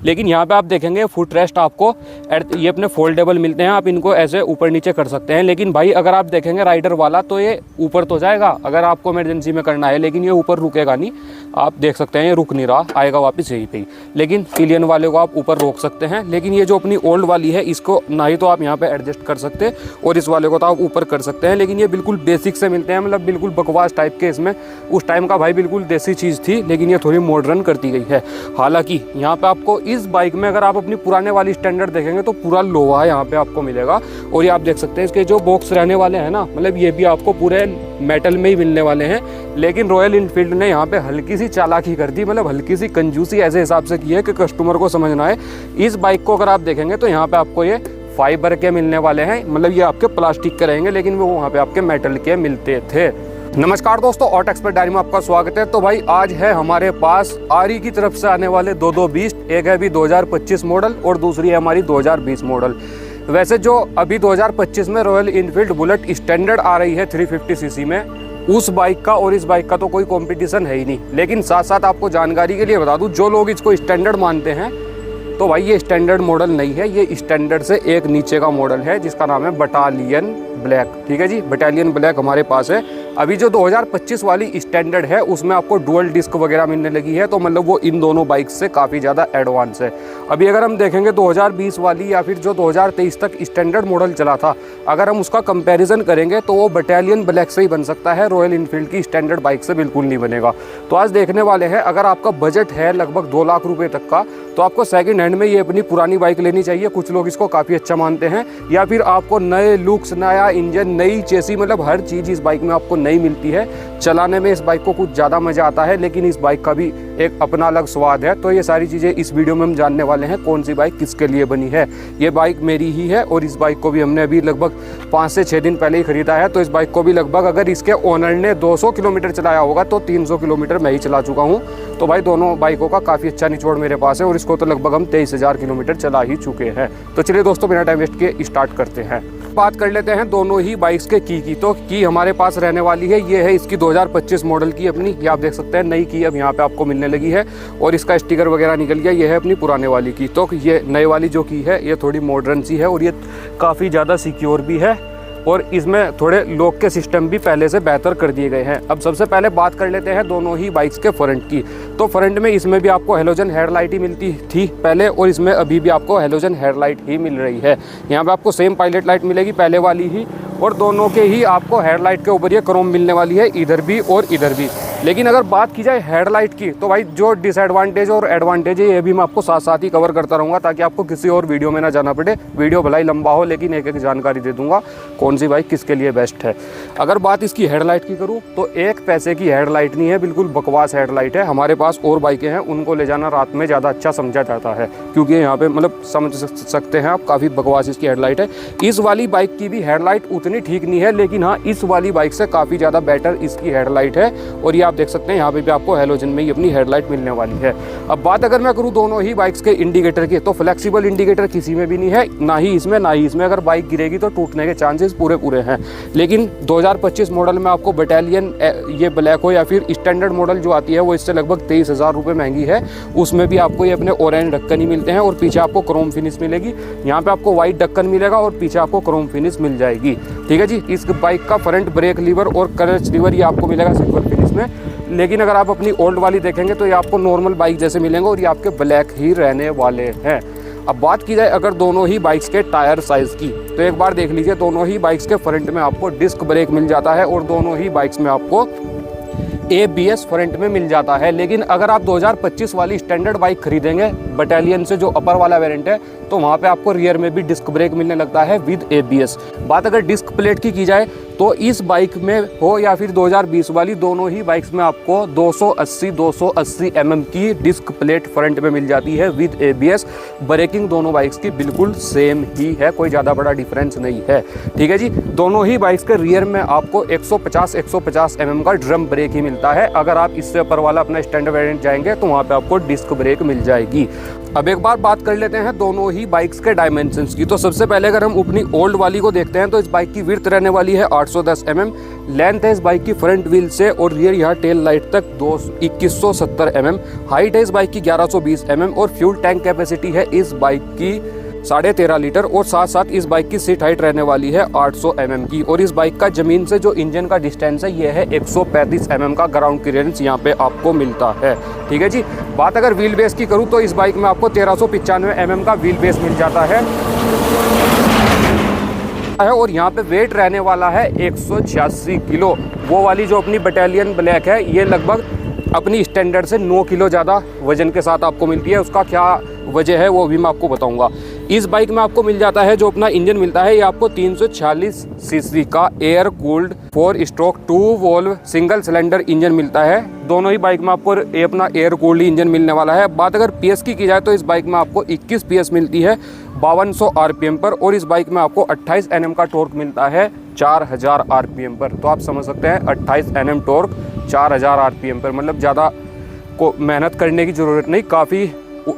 लेकिन यहाँ पे आप देखेंगे फुट रेस्ट आपको ये अपने फोल्डेबल मिलते हैं, आप इनको ऐसे ऊपर नीचे कर सकते हैं। लेकिन भाई अगर आप देखेंगे राइडर वाला तो ये ऊपर तो जाएगा अगर आपको इमरजेंसी में करना है, लेकिन ये ऊपर रुकेगा नहीं। आप देख सकते हैं ये रुक नहीं रहा, आएगा वापस यहीं पे ही। लेकिन पिलियन वाले को आप ऊपर रोक सकते हैं। लेकिन ये जो अपनी ओल्ड वाली है इसको ना ही तो आप यहाँ पे एडजस्ट कर सकते और इस वाले को तो आप ऊपर कर सकते हैं। लेकिन ये बिल्कुल बेसिक से मिलते हैं, मतलब बिल्कुल बकवास टाइप के। इसमें उस टाइम का भाई बिल्कुल देसी चीज़ थी, लेकिन ये थोड़ी मॉडर्न करती गई है। हालांकि यहाँ पे आपको इस बाइक में अगर आप अपनी पुराने वाली स्टैंडर्ड देखेंगे तो पूरा लोहा यहाँ पे आपको मिलेगा। और ये आप देख सकते हैं इसके जो बॉक्स रहने वाले हैं ना, मतलब ये भी आपको पूरे मेटल में ही मिलने वाले हैं। लेकिन रॉयल इनफील्ड ने यहाँ पे हल्की सी चालाकी कर दी, मतलब हल्की सी कंजूसी ऐसे हिसाब से की है कि कस्टमर को समझना है। इस बाइक को अगर आप देखेंगे तो यहाँ पे आपको ये फाइबर के मिलने वाले हैं, मतलब ये आपके प्लास्टिक के रहेंगे, लेकिन वो वहाँ पे आपके मेटल के मिलते थे। नमस्कार दोस्तों, ऑटो एक्सपर्ट डायरी में आपका स्वागत है। तो भाई आज है हमारे पास आरी की तरफ से आने वाले दो बीस्ट। एक है अभी 2025 मॉडल और दूसरी है हमारी 2020 मॉडल। वैसे जो अभी 2025 में रॉयल इनफील्ड बुलेट स्टैंडर्ड आ रही है 350 सीसी में, उस बाइक का और इस बाइक का तो कोई कंपटीशन है ही नहीं। लेकिन साथ साथ आपको जानकारी के लिए बता दूं, जो लोग इसको स्टैंडर्ड मानते हैं तो भाई ये स्टैंडर्ड मॉडल नहीं है, ये स्टैंडर्ड से एक नीचे का मॉडल है जिसका नाम है बटालियन ब्लैक। ठीक है जी, बटालियन ब्लैक हमारे पास है। अभी जो 2025 वाली स्टैंडर्ड है उसमें आपको डुअल डिस्क वगैरह मिलने लगी है, तो मतलब वो इन दोनों बाइक से काफ़ी ज़्यादा एडवांस है। अभी अगर हम देखेंगे 2020 वाली या फिर जो 2023 तक स्टैंडर्ड मॉडल चला था, अगर हम उसका कंपैरिजन करेंगे तो वो बटालियन ब्लैक से ही बन सकता है, रॉयल इनफील्ड की स्टैंडर्ड बाइक से बिल्कुल नहीं बनेगा। तो आज देखने वाले हैं, अगर आपका बजट है लगभग 2 लाख रुपये तक का, तो आपको सेकंड हैंड में ये अपनी पुरानी बाइक लेनी चाहिए। कुछ लोग इसको काफ़ी अच्छा मानते हैं। या फिर आपको नए लुक्स, नया इंजन, नई चेसी, मतलब हर चीज़ इस बाइक में आपको नई मिलती है। चलाने में इस बाइक को कुछ ज़्यादा मज़ा आता है, लेकिन इस बाइक का भी एक अपना अलग स्वाद है। तो ये सारी चीज़ें इस वीडियो में हम जानने वाले हैं, कौन सी बाइक किसके लिए बनी है। ये बाइक मेरी ही है और इस बाइक को भी हमने अभी लगभग 5 से 6 दिन पहले ही खरीदा है। तो इस बाइक को भी लगभग, अगर इसके ओनर ने 200 किलोमीटर चलाया होगा तो 300 किलोमीटर मैं ही चला चुका हूँ। तो भाई दोनों बाइकों का काफ़ी अच्छा निचोड़ मेरे पास है और इसको तो लगभग हम 23,000 किलोमीटर चला ही चुके हैं। तो चलिए दोस्तों, बिना टाइम वेस्ट किए स्टार्ट करते हैं। बात कर लेते हैं दोनों ही बाइक्स के की। तो की हमारे पास रहने वाली है, ये है इसकी 2025 मॉडल की अपनी। ये आप देख सकते हैं नई की अब यहाँ पे आपको मिलने लगी है और इसका स्टिकर वगैरह निकल गया। ये है अपनी पुराने वाली की। तो ये नए वाली जो की है ये थोड़ी मॉडर्न सी है और ये काफ़ी ज़्यादा सिक्योर भी है और इसमें थोड़े लॉक के सिस्टम भी पहले से बेहतर कर दिए गए हैं। अब सबसे पहले बात कर लेते हैं दोनों ही बाइक्स के फ्रंट की। तो फ्रंट में इसमें भी आपको हेलोजन हेडलाइट ही मिलती थी पहले, और इसमें अभी भी आपको हेलोजन हेडलाइट ही मिल रही है। यहाँ पे आपको सेम पायलट लाइट मिलेगी पहले वाली ही, और दोनों के ही आपको हेडलाइट के ऊपर ये क्रोम मिलने वाली है, इधर भी और इधर भी। लेकिन अगर बात की जाए हेडलाइट की, तो भाई जो डिसएडवांटेज और एडवांटेज है ये भी मैं आपको साथ साथ ही कवर करता रहूँगा, ताकि आपको किसी और वीडियो में ना जाना पड़े। वीडियो भला ही लंबा हो, लेकिन एक एक जानकारी दे दूंगा कौन सी बाइक किसके लिए बेस्ट है। अगर बात इसकी हेडलाइट की करूँ तो 1 पैसे की हेडलाइट नहीं है, बिल्कुल बकवास हेडलाइट है। हमारे पास और बाइकें हैं, उनको ले जाना रात में ज़्यादा अच्छा समझा जाता है, क्योंकि यहाँ पे मतलब समझ सकते हैं आप, काफ़ी बकवास इसकी हेडलाइट है। इस वाली बाइक की भी हेडलाइट उतनी ठीक नहीं है, लेकिन हाँ इस वाली बाइक से काफ़ी ज़्यादा बेटर इसकी हेडलाइट है। और ये आप देख सकते हैं यहाँ पे भी आपको हेलोजन में ही अपनी हेडलाइट मिलने वाली है। अब बात अगर मैं करूँ दोनों ही बाइक्स के इंडिकेटर की, तो फ्लेक्सिबल इंडिकेटर किसी में भी नहीं है, ना ही इसमें ना ही इसमें। अगर बाइक गिरेगी तो टूटने के चांसेस पूरे हैं। लेकिन 2025 मॉडल में आपको बटालियन ये ब्लैक हो या फिर स्टैंडर्ड मॉडल जो आती है वो इससे लगभग 23,000 रुपये महंगी है। उसमें भी आपको ये अपने ऑरेंज ढक्कन ही मिलते हैं और पीछे आपको क्रोम फिनिश मिलेगी। यहाँ पे आपको व्हाइट ढक्कन मिलेगा और पीछे आपको क्रोम फिनिश मिल जाएगी। ठीक है जी। इस बाइक का फ्रंट ब्रेक लीवर और क्लच लीवर ये आपको मिलेगा सिल्वर फिनिश में। लेकिन अगर आप अपनी ओल्ड वाली देखेंगे तो ये आपको नॉर्मल बाइक जैसे मिलेंगे और ये आपके ब्लैक ही रहने वाले हैं। अब बात की जाए अगर दोनों ही बाइक्स के टायर साइज़ की, तो एक बार देख लीजिए, दोनों ही बाइक्स के फ्रंट में आपको डिस्क ब्रेक मिल जाता है और दोनों ही बाइक्स में आपको ABS फ्रंट में मिल जाता है। लेकिन अगर आप 2025 वाली स्टैंडर्ड बाइक खरीदेंगे बटालियन से, जो अपर वाला वेरिएंट है, तो वहाँ पे आपको रियर में भी डिस्क ब्रेक मिलने लगता है विद ABS। बात अगर डिस्क प्लेट की जाए तो इस बाइक में हो या फिर 2020 वाली, दोनों ही बाइक्स में आपको 280 mm की डिस्क प्लेट फ्रंट में मिल जाती है विद ABS। ब्रेकिंग दोनों बाइक्स की बिल्कुल सेम ही है, कोई ज़्यादा बड़ा डिफरेंस नहीं है। ठीक है जी। दोनों ही बाइक्स के रियर में आपको 150 mm का ड्रम ब्रेक ही मिलता मिलता है। अगर आप इससे ऊपर वाला अपना स्टैंडर्ड वेरिएंट जाएंगे तो वहाँ पे आपको डिस्क ब्रेक मिल जाएगी। अब एक बार बात कर लेते हैं दोनों ही बाइक्स के डायमेंशंस की। तो सबसे पहले अगर हम अपनी ओल्ड वाली को देखते हैं तो इस बाइक की विड्थ रहने वाली है 810 mm, लेंथ है इस बाइक की फ्रंट व्हील से और रियर यहाँ टेल लाइट तक 2170 mm, हाइट है इस बाइक की 1120 mm और फ्यूल टैंक कैपेसिटी है इस बाइक की 13.5 लीटर और साथ साथ इस बाइक की सीट हाइट रहने वाली है 800 mm की। और इस बाइक का जमीन से जो इंजन का डिस्टेंस है ये है 135 mm का ग्राउंड क्लियरेंस यहाँ पे आपको मिलता है। ठीक है जी। बात अगर व्हील बेस की करूँ तो इस बाइक में आपको 1395 mm का व्हील बेस मिल जाता है और यहाँ पे वेट रहने वाला है 186 किलो। वो वाली जो अपनी बटालियन ब्लैक है ये लगभग अपनी स्टैंडर्ड से 9 किलो ज़्यादा वजन के साथ आपको मिलती है। उसका क्या वजह है वो भी मैं आपको बताऊंगा। इस बाइक में आपको मिल जाता है जो अपना इंजन मिलता है ये आपको 346 सीसी का air cooled 4 stroke 2 valve single cylinder engine मिलता है। दोनों ही बाइक में आपको ये अपना एयर कूल्ड इंजन मिलने वाला है। बात अगर पीएस की जाए तो इस बाइक में आपको 21 पीएस मिलती है 5200 आरपीएम पर और इस बाइक में आपको 28 Nm का टॉर्क मिलता है 4000 आरपीएम पर। तो आप समझ सकते हैं 28 Nm टॉर्क 4000 आरपीएम पर, मतलब ज़्यादा को मेहनत करने की ज़रूरत नहीं, काफ़ी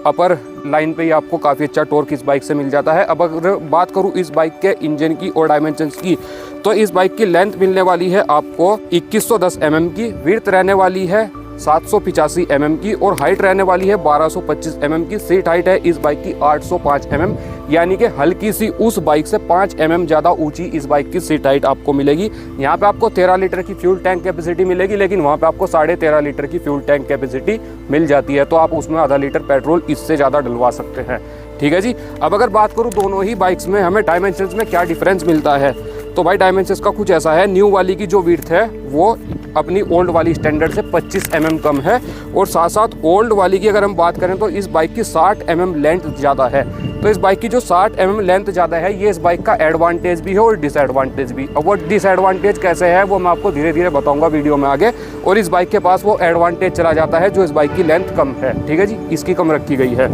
अपर लाइन पे ही आपको काफ़ी अच्छा टॉर्क इस बाइक से मिल जाता है। अब अगर बात करूँ इस बाइक के इंजन की और डायमेंशंस की तो इस बाइक की लेंथ मिलने वाली है आपको 2110 mm की, विड्थ रहने वाली है 785 mm की और हाइट रहने वाली है 1225 mm की। सीट हाइट है इस बाइक की 805 mm, यानी कि हल्की सी उस बाइक से 5 mm ज़्यादा ऊंची इस बाइक की सीट हाइट आपको मिलेगी। यहाँ पे आपको 13 लीटर की फ्यूल टैंक कैपेसिटी मिलेगी, लेकिन वहाँ पे आपको 13.5 लीटर की फ्यूल टैंक कैपेसिटी मिल जाती है। तो आप उसमें आधा लीटर पेट्रोल इससे ज़्यादा डलवा सकते हैं। ठीक है जी। अब अगर बात करूँ दोनों ही बाइक्स में हमें डायमेंशंस में क्या डिफरेंस मिलता है तो भाई डायमेंशंस का कुछ ऐसा है। न्यू वाली की जो विड्थ है वो अपनी ओल्ड वाली स्टैंडर्ड से 25 mm कम है और साथ साथ ओल्ड वाली की अगर हम बात करें तो इस बाइक की 60 mm लेंथ ज़्यादा है। तो इस बाइक की जो 60 mm लेंथ ज़्यादा है ये इस बाइक का एडवांटेज भी है और डिसएडवांटेज भी। अब वो डिसएडवांटेज कैसे है वो मैं आपको धीरे धीरे बताऊंगा वीडियो में आगे। और इस बाइक के पास वो एडवांटेज चला जाता है जो इस बाइक की लेंथ कम है। ठीक है जी, इसकी कम रखी गई है।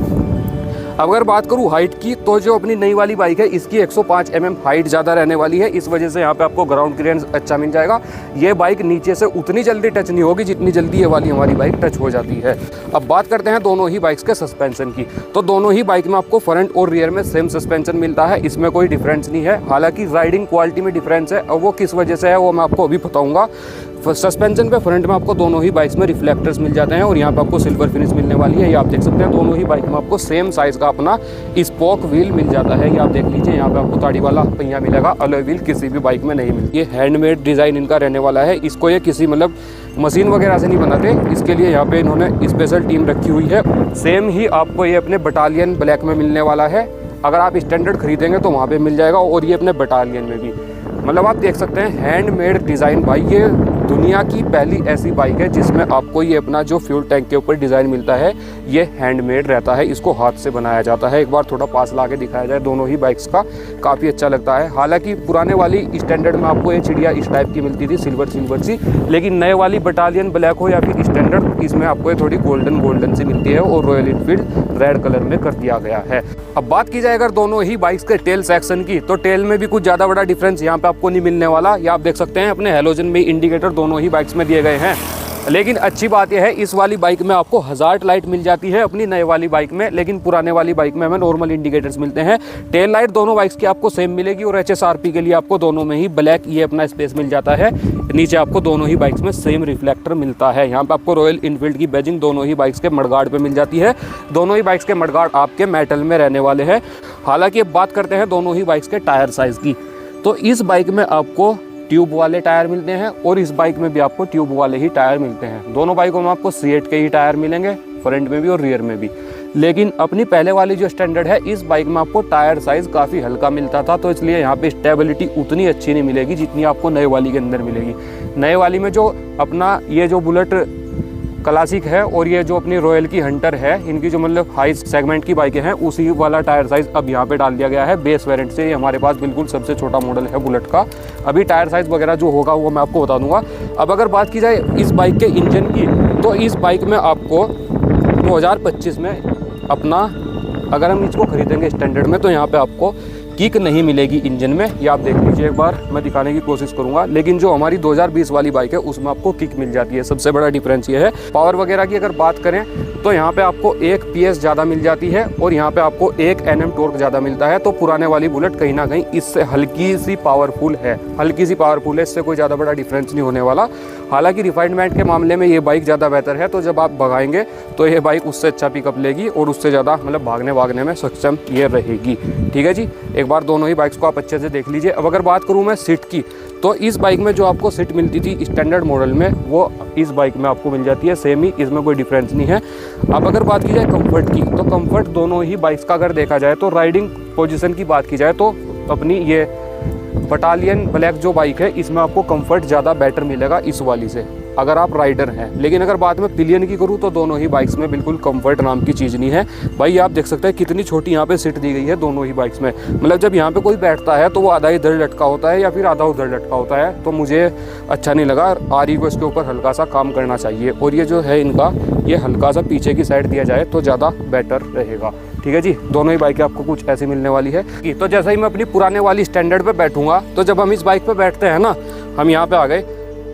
अगर बात करूँ हाइट की तो जो अपनी नई वाली बाइक है इसकी 105 mm हाइट ज़्यादा रहने वाली है। इस वजह से यहाँ पे आपको ग्राउंड क्लियरेंस अच्छा मिल जाएगा। ये बाइक नीचे से उतनी जल्दी टच नहीं होगी जितनी जल्दी ये वाली हमारी बाइक टच हो जाती है। अब बात करते हैं दोनों ही बाइक्स के सस्पेंशन की। तो दोनों ही बाइक में आपको फ्रंट और रियर में सेम सस्पेंशन मिलता है, इसमें कोई डिफरेंस नहीं है। हालांकि राइडिंग क्वालिटी में डिफरेंस है और वो किस वजह से है वो मैं आपको अभी बताऊँगा। सस्पेंशन पे फ्रंट में आपको दोनों ही बाइक्स में रिफ्लेक्टर्स मिल जाते हैं और यहाँ पे आपको सिल्वर फिनिश मिलने वाली है। ये आप देख सकते हैं दोनों ही बाइक में आपको सेम साइज़ का अपना स्पोक व्हील मिल जाता है। ये आप देख लीजिए, यहाँ पे आपको ताड़ी वाला पहिया मिलेगा, अलॉय व्हील किसी भी बाइक में नहीं मिलती। ये हैंडमेड डिज़ाइन इनका रहने वाला है। इसको ये किसी मतलब मशीन वगैरह से नहीं बनाते, इसके लिए यहाँ पे इन्होंने स्पेशल टीम रखी हुई है। सेम ही आपको ये अपने बटालियन ब्लैक में मिलने वाला है। अगर आप स्टैंडर्ड खरीदेंगे तो वहाँ पे मिल जाएगा और ये अपने बटालियन में भी, मतलब आप देख सकते हैं हैंडमेड डिज़ाइन। भाई ये दुनिया की पहली ऐसी बाइक है जिसमें आपको ये अपना जो फ्यूल टैंक के ऊपर डिज़ाइन मिलता है ये हैंडमेड रहता है, इसको हाथ से बनाया जाता है। एक बार थोड़ा पास ला के दिखाया जाए दोनों ही बाइक्स का, काफ़ी अच्छा लगता है। हालांकि पुराने वाली स्टैंडर्ड में आपको ये चिड़िया इस टाइप की मिलती थी, सिल्वर सी, लेकिन नए वाली बटालियन ब्लैक हो या फिर स्टैंडर्ड, इसमें आपको ये थोड़ी गोल्डन सी मिलती है और रॉयल एनफील्ड रेड कलर में कर दिया गया है। अब बात की जाए अगर दोनों ही बाइक्स के टेल सेक्शन की तो टेल में भी कुछ ज़्यादा बड़ा डिफरेंस यहाँ पे आपको नहीं मिलने वाला। ये आप देख सकते हैं अपने हेलोजन में इंडिकेटर दोनों ही बाइक्स में दिए गए हैं। लेकिन अच्छी बात यह है इस वाली बाइक में आपको हज़ार्ड लाइट मिल जाती है अपनी नए वाली बाइक में, लेकिन पुराने वाली बाइक में हमें नॉर्मल इंडिकेटर्स मिलते हैं। टेल लाइट दोनों बाइक्स की आपको सेम मिलेगी और HSRP के लिए आपको दोनों में ही ब्लैक ये अपना स्पेस मिल जाता है। नीचे आपको दोनों ही बाइक्स में सेम रिफ्लेक्टर मिलता है। यहाँ पे आपको रॉयल इनफील्ड की बैजिंग दोनों ही बाइक्स के मडगार्ड पे मिल जाती है। दोनों ही बाइक्स के मडगार्ड आपके मेटल में रहने वाले हैं। हालांकि अब बात करते हैं दोनों ही बाइक्स के टायर साइज़ की, तो इस बाइक में आपको ट्यूब वाले टायर मिलते हैं और इस बाइक में भी आपको ट्यूब वाले ही टायर मिलते हैं। दोनों बाइकों में आपको C8 के ही टायर मिलेंगे, फ्रंट में भी और रियर में भी। लेकिन अपनी पहले वाली जो स्टैंडर्ड है इस बाइक में आपको टायर साइज़ काफ़ी हल्का मिलता था, तो इसलिए यहाँ पे स्टेबिलिटी उतनी अच्छी नहीं मिलेगी जितनी आपको नए वाली के अंदर मिलेगी। नए वाली में जो अपना ये जो बुलेट क्लासिक है और ये जो अपनी रॉयल की हंटर है, इनकी जो मतलब हाई सेगमेंट की बाइकें हैं उसी वाला टायर साइज़ अब यहाँ पे डाल दिया गया है। बेस वेरिएंट से ये हमारे पास बिल्कुल सबसे छोटा मॉडल है बुलेट का। अभी टायर साइज़ वगैरह जो होगा वो मैं आपको बता दूंगा। अब अगर बात की जाए इस बाइक के इंजन की तो इस बाइक में आपको 2025 में अपना अगर हम इसको खरीदेंगे स्टैंडर्ड में तो यहाँ पे आपको किक नहीं मिलेगी इंजन में, ये आप देख लीजिए एक बार, मैं दिखाने की कोशिश करूंगा। लेकिन जो हमारी 2020 वाली बाइक है उसमें आपको किक मिल जाती है, सबसे बड़ा डिफरेंस ये है। पावर वगैरह की अगर बात करें तो यहाँ पे आपको 1 PS ज़्यादा मिल जाती है और यहाँ पे आपको 1 Nm टॉर्क ज़्यादा मिलता है। तो पुराने वाली बुलेट कहीं ना कहीं इससे हल्की सी पावरफुल है, इससे कोई ज़्यादा बड़ा डिफरेंस नहीं होने वाला। हालांकि रिफाइनमेंट के मामले में ये बाइक ज़्यादा बेहतर है, तो जब आप भगाएंगे तो ये बाइक उससे अच्छा पिकअप लेगी और उससे ज़्यादा मतलब भागने में सक्षम ये रहेगी। ठीक है जी, एक बार दोनों ही बाइक्स को आप अच्छे से देख लीजिए। अब अगर बात करूँ मैं सीट की, तो इस बाइक में जो आपको सीट मिलती थी स्टैंडर्ड मॉडल में, वो इस बाइक में आपको मिल जाती है सेम ही, इसमें कोई डिफरेंस नहीं है। अब अगर बात की जाए कंफर्ट की, तो कंफर्ट दोनों ही बाइक्स का अगर देखा जाए तो राइडिंग पोजीशन की बात की जाए तो अपनी ये बटालियन ब्लैक जो बाइक है इसमें आपको कंफर्ट ज़्यादा बेटर मिलेगा इस वाली से, अगर आप राइडर हैं। लेकिन अगर बात में पिलियन की करूँ तो दोनों ही बाइक्स में बिल्कुल कंफर्ट नाम की चीज़ नहीं है। भाई आप देख सकते हैं कितनी छोटी यहाँ पे सीट दी गई है दोनों ही बाइक्स में, मतलब जब यहाँ पे कोई बैठता है तो वो आधा इधर लटका होता है या फिर आधा उधर लटका होता है, तो मुझे अच्छा नहीं लगा। आरी को इसके ऊपर हल्का सा काम करना चाहिए और ये जो है इनका ये हल्का सा पीछे की साइड दिया जाए तो ज़्यादा बेटर रहेगा। ठीक है जी, दोनों ही बाइकें आपको कुछ ऐसी मिलने वाली है। तो जैसे ही मैं अपनी पुराने वाली स्टैंडर्ड पे बैठूंगा, तो जब हम इस बाइक पे बैठते हैं ना, हम यहाँ पे आ गए,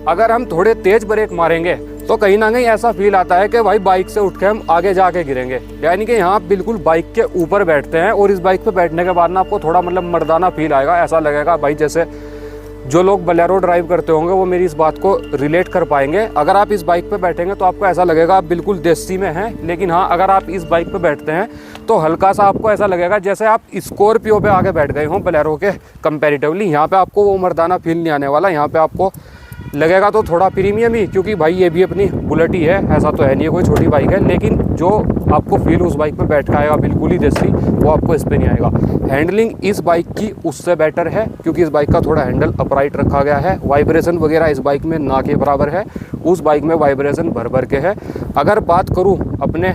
अगर हम थोड़े तेज ब्रेक मारेंगे तो कहीं ना कहीं ऐसा फील आता है कि भाई बाइक से उठ के हम आगे जाके गिरेंगे। यानी कि यहाँ बिल्कुल बाइक के ऊपर बैठते हैं और इस बाइक पे बैठने के बाद ना आपको थोड़ा मतलब मर्दाना फील आएगा। ऐसा लगेगा भाई जैसे जो लोग बोलेरो ड्राइव करते होंगे वो मेरी इस बात को रिलेट कर पाएंगे। अगर आप इस बाइक पे बैठेंगे तो आपको ऐसा लगेगा आप बिल्कुल देसी में हैं। लेकिन हाँ, अगर आप इस बाइक पे बैठते हैं तो हल्का सा आपको ऐसा लगेगा जैसे आप स्कॉर्पियो पे आगे बैठ गए हों बोलेरो के कंपैरेटिवली। यहाँ पे आपको वो मर्दाना फील नहीं आने वाला, यहाँ पे आपको लगेगा तो थोड़ा प्रीमियम ही, क्योंकि भाई ये भी अपनी बुलेट ही है, ऐसा तो है नहीं है कोई छोटी बाइक है। लेकिन जो आपको फील उस बाइक पे बैठ के आएगा बिल्कुल ही देसी, वो आपको इस पे नहीं आएगा। हैंडलिंग इस बाइक की उससे बेटर है क्योंकि इस बाइक का थोड़ा हैंडल अपराइट रखा गया है। वाइब्रेशन वगैरह इस बाइक में ना के बराबर है, उस बाइक में वाइब्रेशन भर के है। अगर बात करूँ अपने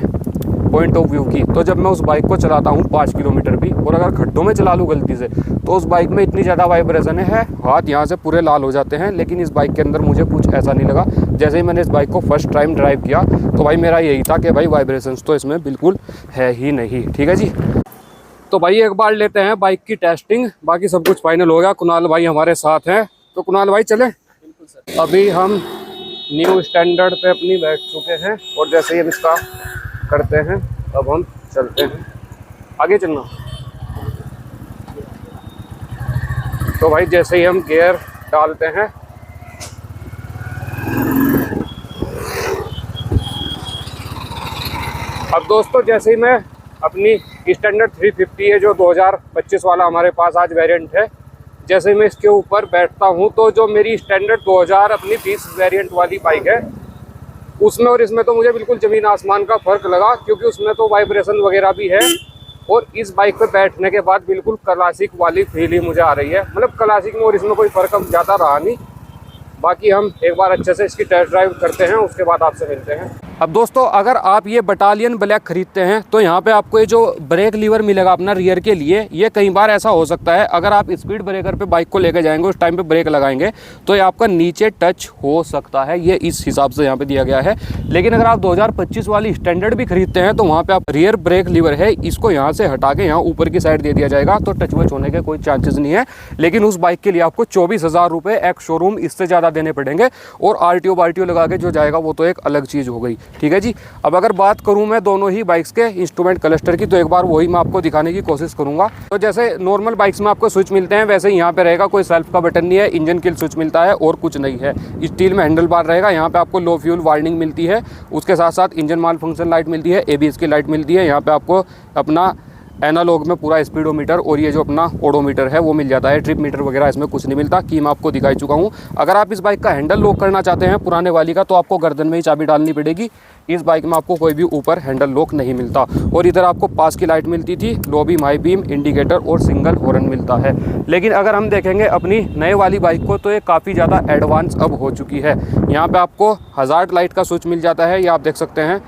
पॉइंट ऑफ व्यू की, तो जब मैं उस बाइक को चलाता हूँ 5 किलोमीटर भी, और अगर खड्डों में चला लूँ गलती से, तो उस बाइक में इतनी ज़्यादा वाइब्रेशन है, हाथ यहाँ से पूरे लाल हो जाते हैं। लेकिन इस बाइक के अंदर मुझे कुछ ऐसा नहीं लगा। जैसे ही मैंने इस बाइक को फर्स्ट टाइम ड्राइव किया तो भाई मेरा यही था कि भाई वाइब्रेशंस तो इसमें बिल्कुल है ही नहीं। ठीक है जी, तो भाई एक बार लेते हैं बाइक की टेस्टिंग, बाकी सब कुछ फाइनल हो गया। कुणाल भाई हमारे साथ हैं, तो कुणाल भाई चले। बिल्कुल सर। अभी हम न्यू स्टैंडर्ड पे अपनी बैठ चुके हैं और जैसे ही हम इसका करते हैं अब हम चलते हैं, आगे चलना। तो भाई जैसे ही हम गियर डालते हैं अब दोस्तों, जैसे ही मैं अपनी स्टैंडर्ड 350 है जो 2025 वाला हमारे पास आज वेरिएंट है, जैसे ही मैं इसके ऊपर बैठता हूं तो जो मेरी स्टैंडर्ड 2000 अपनी 20 वेरिएंट वाली बाइक है उसमें और इसमें तो मुझे बिल्कुल ज़मीन आसमान का फ़र्क लगा, क्योंकि उसमें तो वाइब्रेशन वगैरह भी है और इस बाइक पे बैठने के बाद बिल्कुल क्लासिक वाली फील ही मुझे आ रही है। मतलब क्लासिक में और इसमें कोई फ़र्क अब ज़्यादा रहा नहीं। बाकी हम एक बार अच्छे से इसकी टेस्ट ड्राइव करते हैं, उसके बाद आपसे मिलते हैं। अब दोस्तों, अगर आप ये बटालियन ब्लैक खरीदते हैं तो यहाँ पे आपको ये जो ब्रेक लीवर मिलेगा अपना रियर के लिए, ये कई बार ऐसा हो सकता है अगर आप स्पीड ब्रेकर पे बाइक को लेकर जाएंगे, उस टाइम पे ब्रेक लगाएंगे तो ये आपका नीचे टच हो सकता है, ये इस हिसाब से यहाँ पे दिया गया है। लेकिन अगर आप 2025 वाली स्टैंडर्ड भी खरीदते हैं तो वहाँ पे आप रियर ब्रेक लीवर है, इसको यहाँ से हटा के यहाँ ऊपर की साइड दे दिया जाएगा, तो टच वच होने के कोई चांसेस नहीं है। लेकिन उस बाइक के लिए आपको 24,000 रुपये एक शोरूम इससे ज़्यादा देने पड़ेंगे और RTO वार्टीओ लगा के जो जाएगा वो तो एक अलग चीज़ हो गई। ठीक है जी, अब अगर बात करूं मैं दोनों ही बाइक्स के इंस्ट्रूमेंट क्लस्टर की, तो एक बार वही मैं आपको दिखाने की कोशिश करूंगा। तो जैसे नॉर्मल बाइक्स में आपको स्विच मिलते हैं वैसे ही यहाँ पे रहेगा, कोई सेल्फ का बटन नहीं है, इंजन किल स्विच मिलता है और कुछ नहीं है। स्टील में हैंडल बार रहेगा, यहाँ पे आपको लो फ्यूल वार्निंग मिलती है, उसके साथ साथ इंजन माल फंक्शन लाइट मिलती है, ABS की लाइट मिलती है। यहाँ पे आपको अपना एनालॉग में पूरा स्पीडोमीटर और ये जो अपना ओडोमीटर है वो मिल जाता है। ट्रिप मीटर वगैरह इसमें कुछ नहीं मिलता, की मैं आपको दिखाई चुका हूँ। अगर आप इस बाइक का हैंडल लॉक करना चाहते हैं पुराने वाली का, तो आपको गर्दन में ही चाबी डालनी पड़ेगी। इस बाइक में आपको कोई भी ऊपर हैंडल लॉक नहीं मिलता। और इधर आपको पास की लाइट मिलती थी, low beam, high beam, indicator और सिंगल हॉर्न मिलता है। लेकिन अगर हम देखेंगे अपनी नए वाली बाइक को, तो ये काफ़ी ज़्यादा एडवांस अब हो चुकी है। यहाँ पर आपको हज़ार्ड लाइट का स्विच मिल जाता है, ये आप देख सकते हैं।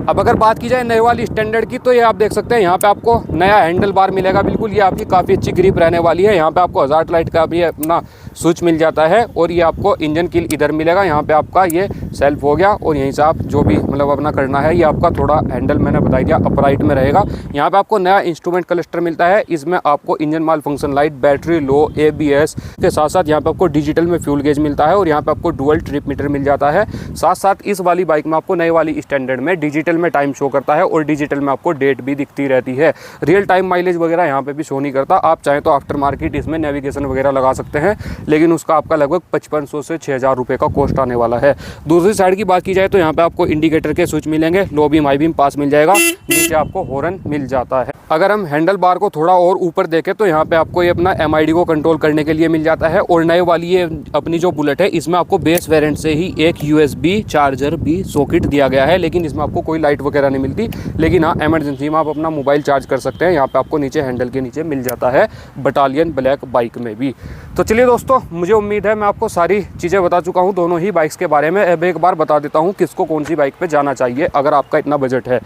अब अगर बात की जाए नए वाली स्टैंडर्ड की, तो ये आप देख सकते हैं यहाँ पे आपको नया हैंडल बार मिलेगा बिल्कुल, ये आपकी काफ़ी अच्छी ग्रिप रहने वाली है। यहाँ पे आपको हज़ार्ड लाइट का भी अपना स्विच मिल जाता है और ये आपको इंजन किल इधर मिलेगा। यहाँ पे आपका ये सेल्फ हो गया और यहीं से आप जो भी मतलब अपना करना है, ये आपका थोड़ा हैंडल मैंने बता दिया अपराइट में रहेगा। यहाँ पे आपको नया इंस्ट्रूमेंट क्लस्टर मिलता है, इसमें आपको engine malfunction light, battery low, ABS के साथ साथ यहाँ पे आपको डिजिटल में फ्यूल गेज मिलता है और यहाँ पे आपको डुअल ट्रिप मीटर मिल जाता है। साथ साथ इस वाली बाइक में आपको नई वाली स्टैंडर्ड में डिजिटल में टाइम शो करता है और डिजिटल में आपको डेट भी दिखती रहती है। रियल टाइम माइलेज वगैरह यहाँ पे भी शो नहीं करता। आप चाहें तो आफ्टर मार्केट इसमें नेविगेशन वगैरह लगा सकते हैं, लेकिन उसका आपका लगभग 5500 से 6000 रुपये का कॉस्ट आने वाला है। दूसरी साइड की बात की जाए तो यहाँ पे आपको इंडिकेटर के स्विच मिलेंगे, लो बीम हाई बीम पास मिल जाएगा, नीचे आपको हॉर्न मिल जाता है। अगर हम हैंडल बार को थोड़ा और ऊपर देखें तो यहाँ पे आपको ये अपना MID को कंट्रोल करने के लिए मिल जाता है। और नए वाली ये अपनी जो बुलेट है इसमें आपको बेस वेरिएंट से ही एक USB चार्जर भी सॉकेट दिया गया है, लेकिन इसमें आपको कोई लाइट वगैरह नहीं मिलती। लेकिन हाँ, इमरजेंसी में आप अपना मोबाइल चार्ज कर सकते हैं। यहाँ पे आपको नीचे हैंडल के नीचे मिल जाता है, बटालियन ब्लैक बाइक में भी। तो चलिए दोस्तों, मुझे उम्मीद है मैं आपको सारी चीज़ें बता चुका हूँ दोनों ही बाइक्स के बारे में। अब एक बार बता देता हूँ किसको कौन सी बाइक पे जाना चाहिए अगर आपका इतना बजट है।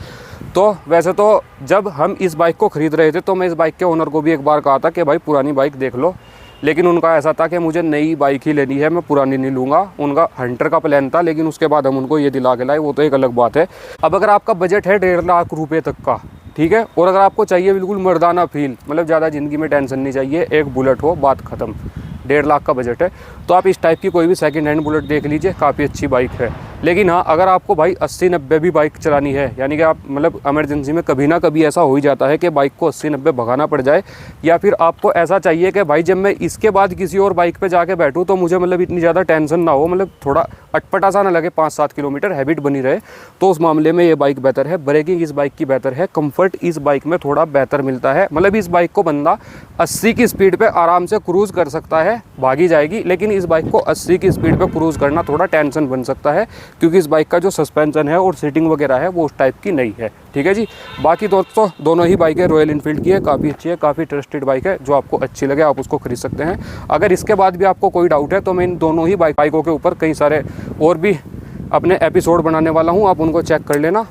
तो वैसे तो जब हम इस बाइक को ख़रीद रहे थे तो मैं इस बाइक के ओनर को भी एक बार कहा था कि भाई पुरानी बाइक देख लो, लेकिन उनका ऐसा था कि मुझे नई बाइक ही लेनी है, मैं पुरानी नहीं लूँगा। उनका हंटर का प्लान था, लेकिन उसके बाद हम उनको ये दिला के लाए, वो तो एक अलग बात है। अब अगर आपका बजट है 1.5 लाख रुपये तक का, ठीक है, और अगर आपको चाहिए बिल्कुल मर्दाना फील, मतलब ज़्यादा ज़िंदगी में टेंशन नहीं चाहिए, एक बुलेट हो, बात ख़त्म, 1.5 लाख का बजट है, तो आप इस टाइप की कोई भी सेकंड हैंड बुलेट देख लीजिए, काफ़ी अच्छी बाइक है। लेकिन हाँ, अगर आपको भाई 80-90 भी बाइक चलानी है, यानी कि आप मतलब इमरजेंसी में कभी ना कभी ऐसा हो ही जाता है कि बाइक को 80-90 भगाना पड़ जाए, या फिर आपको ऐसा चाहिए कि भाई जब मैं इसके बाद किसी और बाइक पे जाके बैठूँ तो मुझे मतलब इतनी ज़्यादा टेंशन ना हो, मतलब थोड़ा अटपटा सा ना लगे, 5-7 किलोमीटर हैबिट बनी रहे, तो उस मामले में ये बाइक बेहतर है। ब्रेकिंग इस बाइक की बेहतर है, कंफर्ट इस बाइक में थोड़ा बेहतर मिलता है। मतलब इस बाइक को बंदा 80 की स्पीड पे आराम से क्रूज़ कर सकता है, भागी जाएगी, लेकिन इस बाइक को 80 की स्पीड पे क्रूज़ करना थोड़ा टेंशन बन सकता है, क्योंकि इस बाइक का जो सस्पेंशन है और सीटिंग वगैरह है वो उस टाइप की नहीं है। ठीक है जी। बाकी दोस्तों दोनों ही बाइकें रॉयल इनफील्ड की है, काफ़ी अच्छी है, काफ़ी ट्रस्टेड बाइक है, जो आपको अच्छी लगे आप उसको खरीद सकते हैं। अगर इसके बाद भी आपको कोई डाउट है तो मैं इन दोनों ही बाइकों के ऊपर कई सारे और भी अपने एपिसोड बनाने वाला हूँ, आप उनको चेक कर लेना।